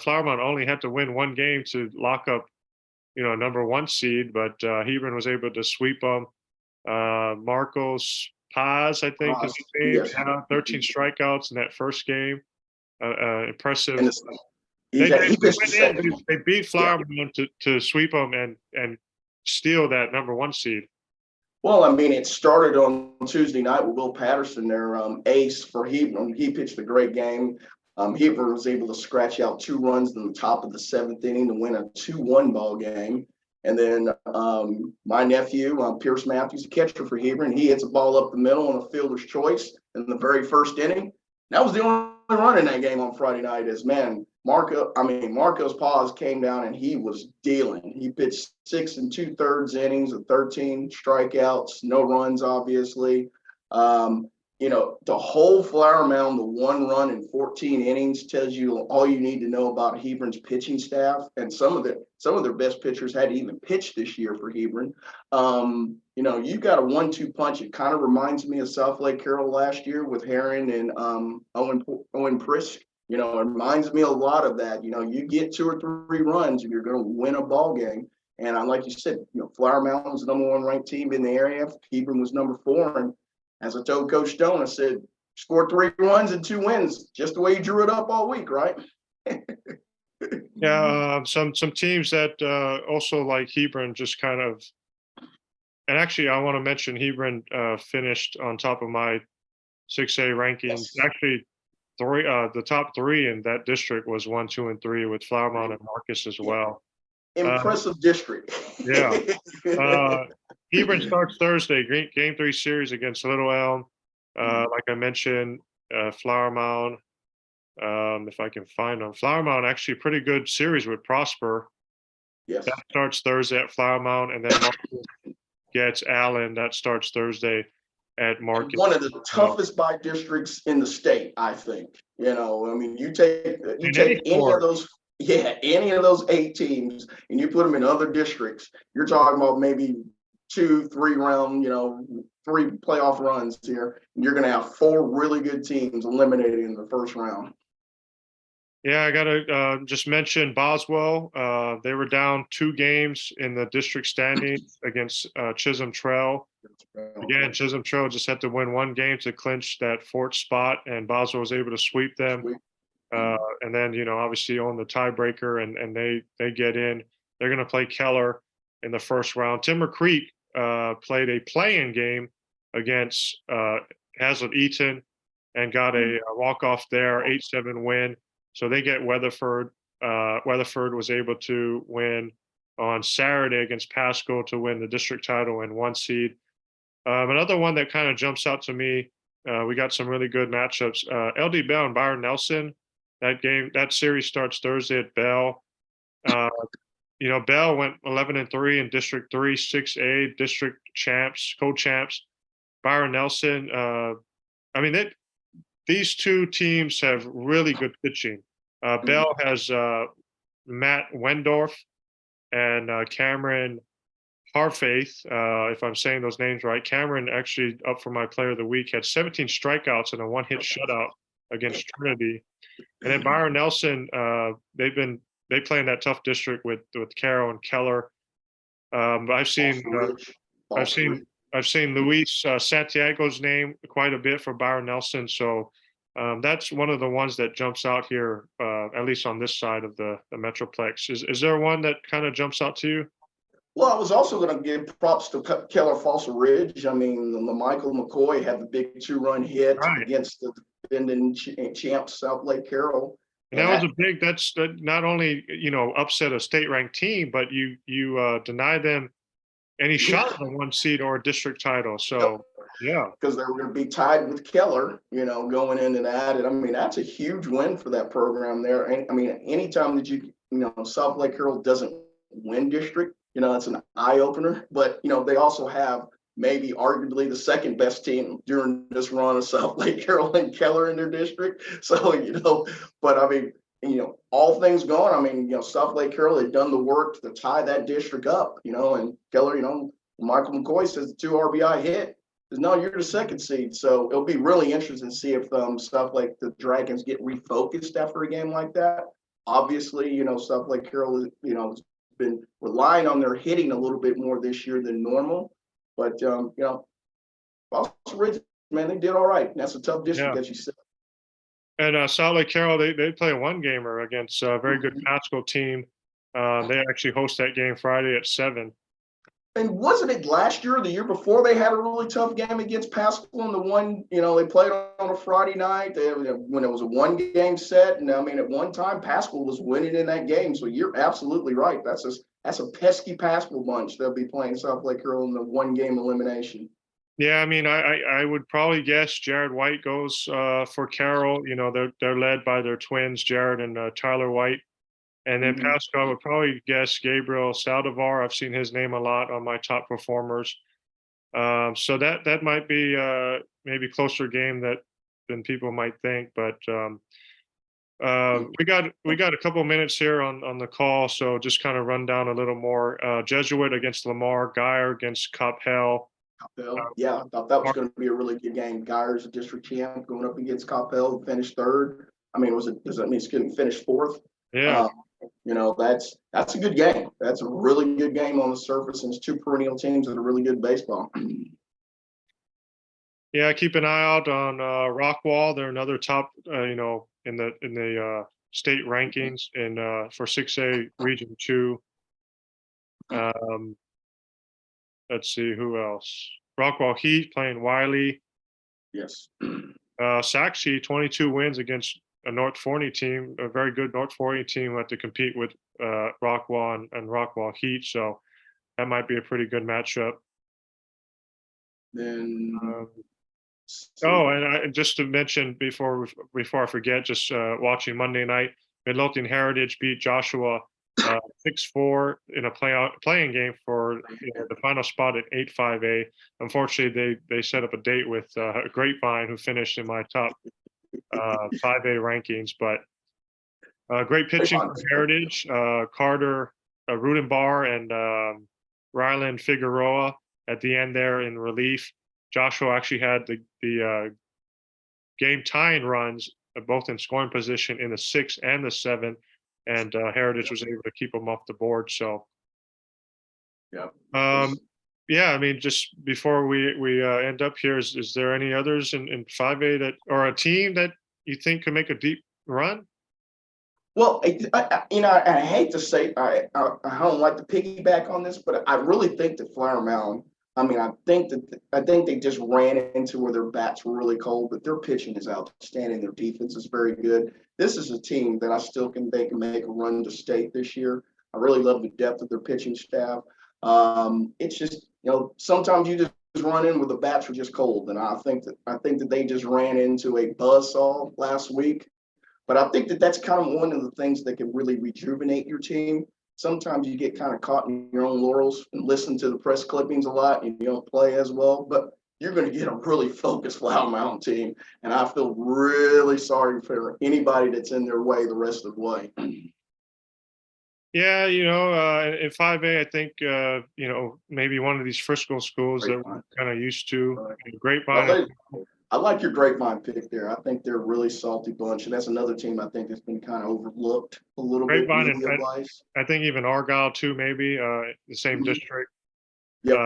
Flower Mound only had to win one game to lock up, number one seed, but Hebron was able to sweep them. Marcos Paz, I think, is his name. Yes. 13 strikeouts in that first game. Impressive. They beat Flower Mound to sweep them and steal that number one seed. Well, I mean, it started on Tuesday night with Will Patterson, their ace for Hebron. He pitched a great game. Hebron was able to scratch out 2 runs in the top of the 7th inning to win a 2-1 ball game. And then my nephew, Pierce Matthews, the catcher for Hebron, he hits a ball up the middle on a fielder's choice in the very first inning. That was the only run in that game on Friday night. Marcos Paz came down and he was dealing. He pitched 6 2/3 innings of 13 strikeouts, no runs, obviously. To hold Flower Mound to 1 run in 14 innings tells you all you need to know about Hebron's pitching staff. And some of their best pitchers hadn't even pitched this year for Hebron. You've got a 1-2 punch. It kind of reminds me of South Lake Carroll last year with Herron and Owen Prisk. It reminds me a lot of that. You get 2 or 3 runs and you're going to win a ball game. And like you said, Flower Mound was the number 1 ranked team in the area. Hebron was number 4. And as I told Coach Stone, I said, scored 3 runs and 2 wins, just the way you drew it up all week, right? Yeah, some teams that also like Hebron just kind of, and actually I want to mention Hebron finished on top of my 6A rankings. Yes. Actually, the top 3 in that district was 1, 2, and 3 with Flower Mound and Marcus as well. Impressive district. Yeah. Hebron starts Thursday, game 3 series against Little Elm. Like I mentioned, Flower Mound, if I can find them. Flower Mound, actually pretty good series with Prosper. Yes. That starts Thursday at Flower Mound, and then Marcus gets Allen. That starts Thursday at Marcus. One of the toughest by districts in the state, I think. You take any of those. Yeah, any of those 8 teams, and you put them in other districts, you're talking about maybe 2, 3 round, 3 playoff runs here, and you're going to have 4 really good teams eliminated in the first round. Yeah, I got to just mention Boswell. They were down 2 games in the district standings against Chisholm Trail. Again, Chisholm Trail just had to win 1 game to clinch that 4th spot, and Boswell was able to sweep them. And then, obviously on the tiebreaker and they get in. They're going to play Keller in the first round. Timber Creek played a play-in game against Hazlitt Eaton and got a walk-off there, 8-7 win. So they get Weatherford. Weatherford was able to win on Saturday against Pasco to win the district title and 1 seed. Another one that kind of jumps out to me, we got some really good matchups. LD Bell and Byron Nelson. That series starts Thursday at Bell. Bell went 11-3 in District 3, 6A, district champs, co-champs. Byron Nelson, these 2 teams have really good pitching. Bell has Matt Wendorf and Cameron Harfaith, if I'm saying those names right. Cameron, actually up for my player of the week, had 17 strikeouts and a 1-hit shutout against Trinity. And then Byron Nelson, they play in that tough district with Carroll and Keller. I've seen Luis Santiago's name quite a bit for Byron Nelson. So that's one of the ones that jumps out here, at least on this side of the Metroplex. Is there one that kind of jumps out to you? Well, I was also going to give props to Keller Fossil Ridge. Michael McCoy had the big 2-run hit against the defending champs South Lake Carroll. And that was that not only, upset a state-ranked team, but you deny them any shot at a 1 seed or a district title. So, yeah. Because they were going to be tied with Keller, going into that. And, that's a huge win for that program there. And, anytime that South Lake Carroll doesn't win district, it's an eye-opener. But, they also have maybe arguably the 2nd best team during this run of South Lake Carroll and Keller in their district. So, but all things going, South Lake Carroll had done the work to tie that district up, and Keller, Michael McCoy says the 2 RBI hit. Says, no, you're the 2nd seed. So it'll be really interesting to see if South Lake, the Dragons get refocused after a game like that. Obviously, stuff like Carroll, has been relying on their hitting a little bit more this year than normal. But Boston Ridge, man, they did all right. That's a tough district, Yeah. as you said. And Salt Lake Carroll, they play a one gamer against a very good Mhm. Pascal team. They actually host that game Friday at 7. And wasn't it last year or the year before they had a really tough game against Pascal in the one, they played on a Friday night when it was a one game set. And I mean, at one time, Pascal was winning in that game. So you're absolutely right. That's a pesky Pascal bunch. They'll be playing South Lake Carroll in the one game elimination. Yeah, I mean, I would probably guess Jared White goes for Carroll. They're led by their twins, Jared and Tyler White. And then Mhm. Pascal, I would probably guess Gabriel Saldivar. I've seen his name a lot on my top performers. So that might be maybe closer game than people might think. But we got a couple minutes here on the call, so just kind of run down a little more. Jesuit against Lamar, Geyer against Coppell. Yeah, I thought that was going to be a really good game. Geyer's a district champ going up against Coppell, finished third. I mean, does that mean it's going to finish fourth? Yeah. That's a good game. That's a really good game on the surface, and it's two perennial teams that are really good baseball. Yeah, keep an eye out on Rockwall. They're another top, in the state rankings in for 6A Region 2. Let's see who else. Rockwall Heat playing Wiley. Yes. Saxey 22 wins against a North Forney team, a very good North Forney team who had to compete with Rockwall and Rockwall Heat. So that might be a pretty good matchup. Then and just to mention before I forget, just watching Monday night, Midlothian Heritage beat Joshua 6-4 in a playing game for the final spot at 8-5A. Unfortunately, they set up a date with Grapevine, who finished in my top 5A rankings. But great pitching for Heritage, Carter Rudenbar and Ryland Figueroa at the end there in relief. Joshua actually had the game tying runs, both in scoring position in the 6th and the 7th, and Heritage was able to keep them off the board. So, yeah. Yeah, I mean, just before we end up here, is there any others in 5A that, or a team that you think could make a deep run? Well, I hate to say I don't like to piggyback on this, but I really think that Flower Mound. I mean, I think they just ran into where their bats were really cold, but their pitching is outstanding. Their defense is very good. This is a team that I still can they can make a run to state this year. I really love the depth of their pitching staff. It's just sometimes you just run in where the bats were just cold, and I think that they just ran into a buzzsaw last week. But I think that that's kind of one of the things that can really rejuvenate your team. Sometimes you get kind of caught in your own laurels and listen to the press clippings a lot and you don't play as well, but you're going to get a really focused Flower Mountain team. And I feel really sorry for anybody that's in their way the rest of the way. Yeah, in 5A, I think, maybe one of these Frisco schools that we're kind of used to. Grapevine. I like your Grapevine pick there. I think they're a really salty bunch, and that's another team I think that's been kind of overlooked a little Grapevine, bit media-wise. I think even Argyle too, maybe the same district. Yeah.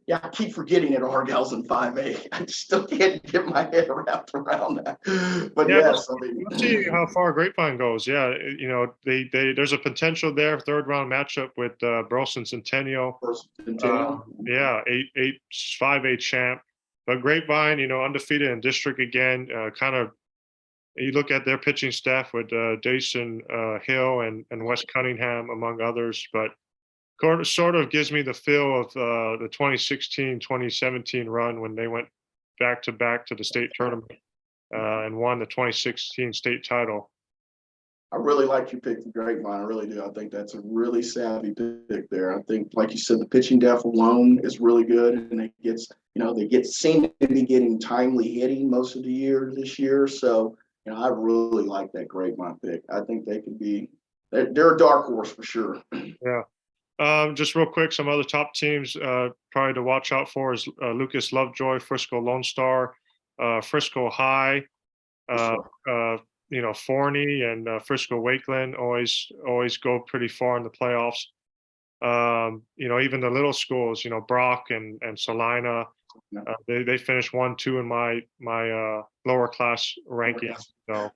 Yeah, I keep forgetting that Argyle's in 5A. I still can't get my head wrapped around that. But yeah, yes, we'll see how far Grapevine goes. Yeah, there's a potential there. 3rd round matchup with Burleson Centennial. Yeah, 5A champ. But Grapevine, undefeated in district again. Kind of, you look at their pitching staff with Jason Hill and Wes Cunningham, among others. But sort of gives me the feel of the 2016-2017 run when they went back to the state tournament and won the 2016 state title. I really like you pick the Grapevine. I really do. I think that's a really savvy pick there. I think, like you said, the pitching depth alone is really good, and they seem to be getting timely hitting most of the year this year. So, I really like that Grapevine pick. I think they could be. They're a dark horse for sure. Yeah. Just real quick, some other top teams probably to watch out for is Lucas Lovejoy, Frisco Lone Star, Frisco High, Forney and Frisco Wakeland always go pretty far in the playoffs. Even the little schools, Brock and Salina, they finished 1, 2 in my lower class ranking. So